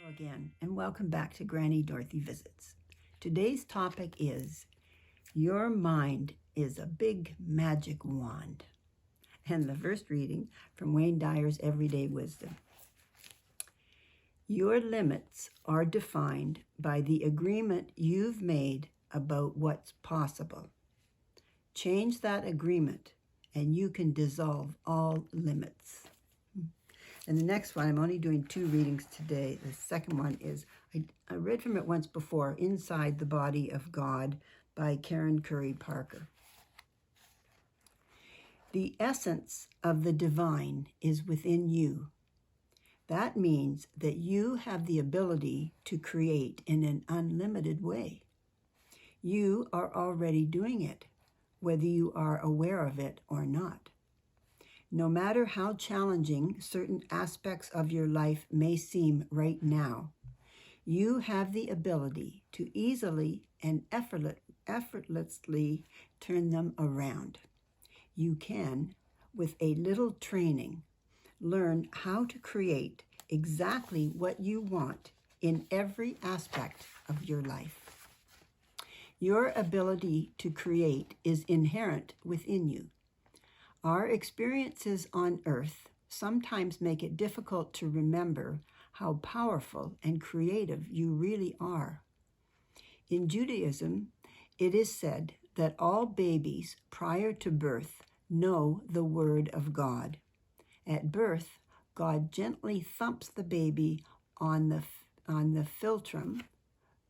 again, and welcome back to Granny Dorothy Visits. Today's topic is your mind is a big magic wand. And the first reading from Wayne Dyer's Everyday Wisdom. Your limits are defined by the agreement you've made about what's possible. Change that agreement and you can dissolve all limits. And the next one, I'm only doing 2 readings today. The second one is, I read from it once before, Inside the Body of God by Karen Curry Parker. The essence of the divine is within you. That means that you have the ability to create in an unlimited way. You are already doing it, whether you are aware of it or not. No matter how challenging certain aspects of your life may seem right now, you have the ability to easily and effortlessly turn them around. You can, with a little training, learn how to create exactly what you want in every aspect of your life. Your ability to create is inherent within you. Our experiences on earth sometimes make it difficult to remember how powerful and creative you really are. In Judaism, it is said that all babies prior to birth know the word of God. At birth, God gently thumps the baby on the philtrum,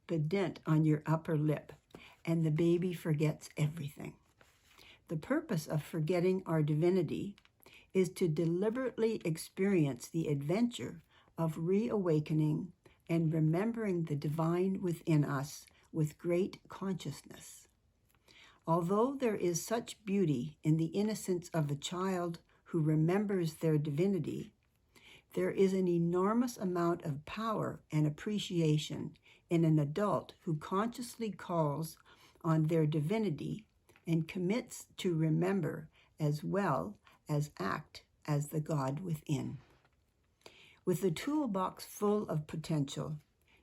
the dent on your upper lip, and the baby forgets everything. The purpose of forgetting our divinity is to deliberately experience the adventure of reawakening and remembering the divine within us with great consciousness. Although there is such beauty in the innocence of a child who remembers their divinity, there is an enormous amount of power and appreciation in an adult who consciously calls on their divinity and commits to remember as well as act as the God within. With a toolbox full of potential,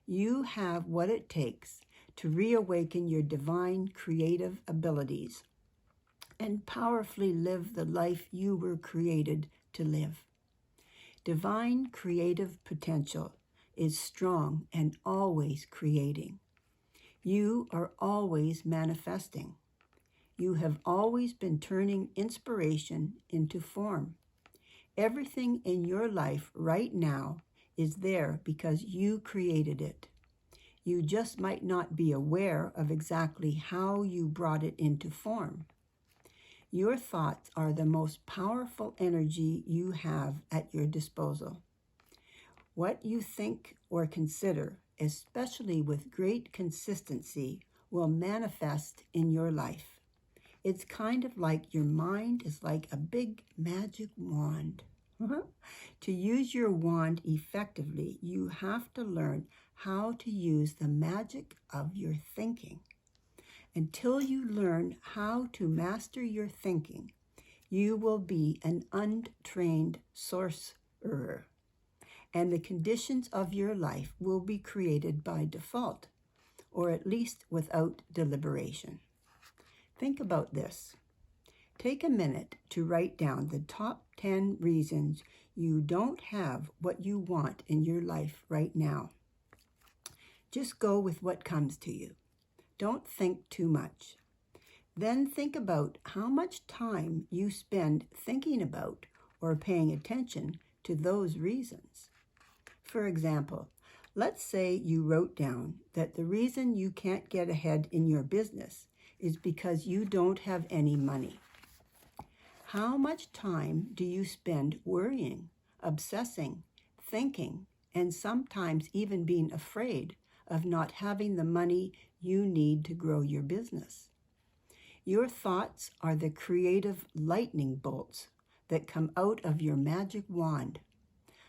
you have what it takes to reawaken your divine creative abilities and powerfully live the life you were created to live. Divine creative potential is strong and always creating. You are always manifesting. You have always been turning inspiration into form. Everything in your life right now is there because you created it. You just might not be aware of exactly how you brought it into form. Your thoughts are the most powerful energy you have at your disposal. What you think or consider, especially with great consistency, will manifest in your life. It's kind of like your mind is like a big magic wand. To use your wand effectively, you have to learn how to use the magic of your thinking. Until you learn how to master your thinking, you will be an untrained sorcerer, and the conditions of your life will be created by default, or at least without deliberation. Think about this. Take a minute to write down the top 10 reasons you don't have what you want in your life right now. Just go with what comes to you. Don't think too much. Then think about how much time you spend thinking about or paying attention to those reasons. For example, let's say you wrote down that the reason you can't get ahead in your business is because you don't have any money. How much time do you spend worrying, obsessing, thinking, and sometimes even being afraid of not having the money you need to grow your business? Your thoughts are the creative lightning bolts that come out of your magic wand.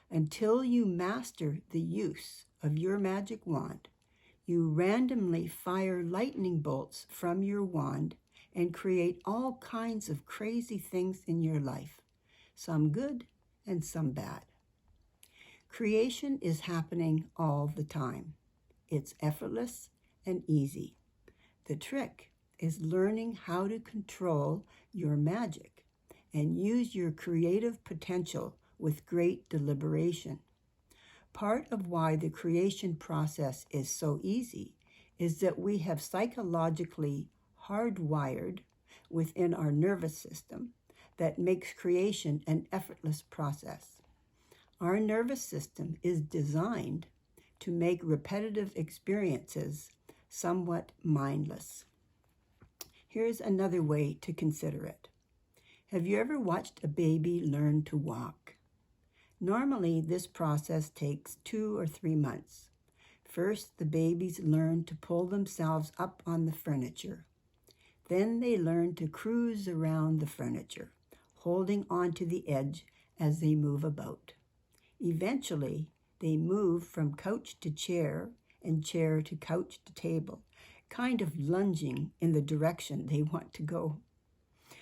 Until you master the use of your magic wand, you randomly fire lightning bolts from your wand and create all kinds of crazy things in your life, some good and some bad. Creation is happening all the time. It's effortless and easy. The trick is learning how to control your magic and use your creative potential with great deliberation. Part of why the creation process is so easy is that we have psychologically hardwired within our nervous system that makes creation an effortless process. Our nervous system is designed to make repetitive experiences somewhat mindless. Here's another way to consider it. Have you ever watched a baby learn to walk? Normally, this process takes 2 or 3 months. First, the babies learn to pull themselves up on the furniture. Then they learn to cruise around the furniture, holding onto the edge as they move about. Eventually, they move from couch to chair and chair to couch to table, kind of lunging in the direction they want to go.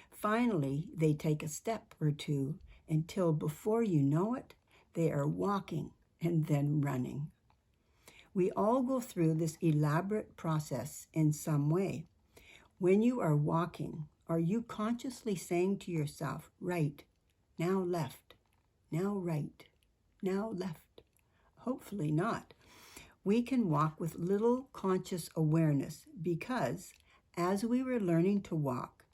Finally, they take a step or two until before you know it, they are walking and then running. We all go through this elaborate process in some way. When you are walking, are you consciously saying to yourself, right, now left, now right, now left? Hopefully not. We can walk with little conscious awareness because as we were learning to walk,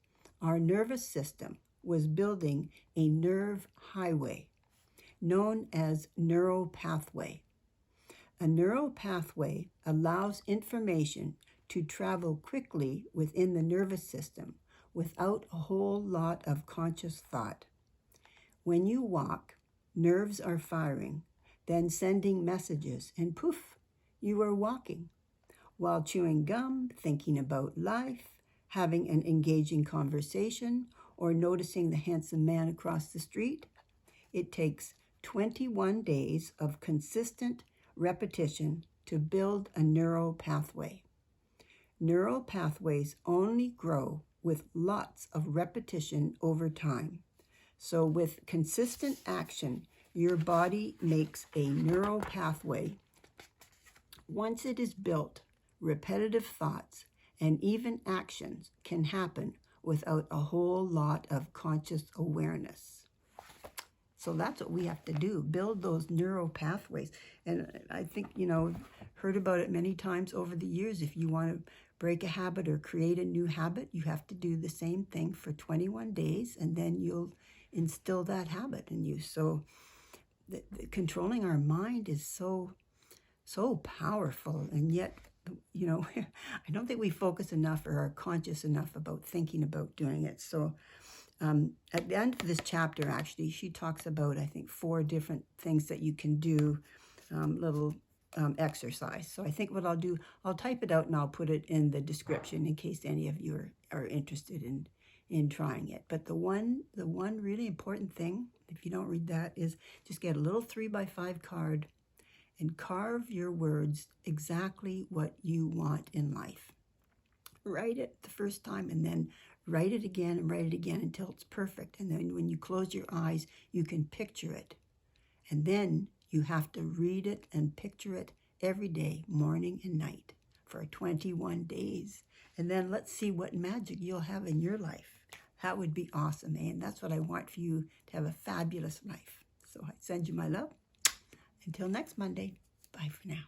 our nervous system was building a nerve highway known as neural pathway. A neural pathway allows information to travel quickly within the nervous system without a whole lot of conscious thought. When you walk, nerves are firing, then sending messages, and poof, you are walking. While chewing gum, thinking about life, having an engaging conversation, or noticing the handsome man across the street, it takes 21 days of consistent repetition to build a neural pathway. Neural pathways only grow with lots of repetition over time. So with consistent action, your body makes a neural pathway. Once it is built, repetitive thoughts and even actions can happen without a whole lot of conscious awareness. So that's what we have to do, build those neural pathways. And I think, heard about it many times over the years. If you want to break a habit or create a new habit, you have to do the same thing for 21 days, and then you'll instill that habit in you. So controlling our mind is so powerful, and yet, I don't think we focus enough or are conscious enough about thinking about doing it. So at the end of this chapter, actually, she talks about, I think, 4 different things that you can do, little exercise. So I think what I'll do, I'll type it out and I'll put it in the description in case any of you are interested in trying it. But the one really important thing, if you don't read that, is just get a little 3x5 card and carve your words exactly what you want in life. Write it the first time and then write it again and write it again until it's perfect. And then when you close your eyes, you can picture it. And then you have to read it and picture it every day, morning and night, for 21 days. And then let's see what magic you'll have in your life. That would be awesome, eh? And that's what I want for you, to have a fabulous life. So I send you my love. Until next Monday, bye for now.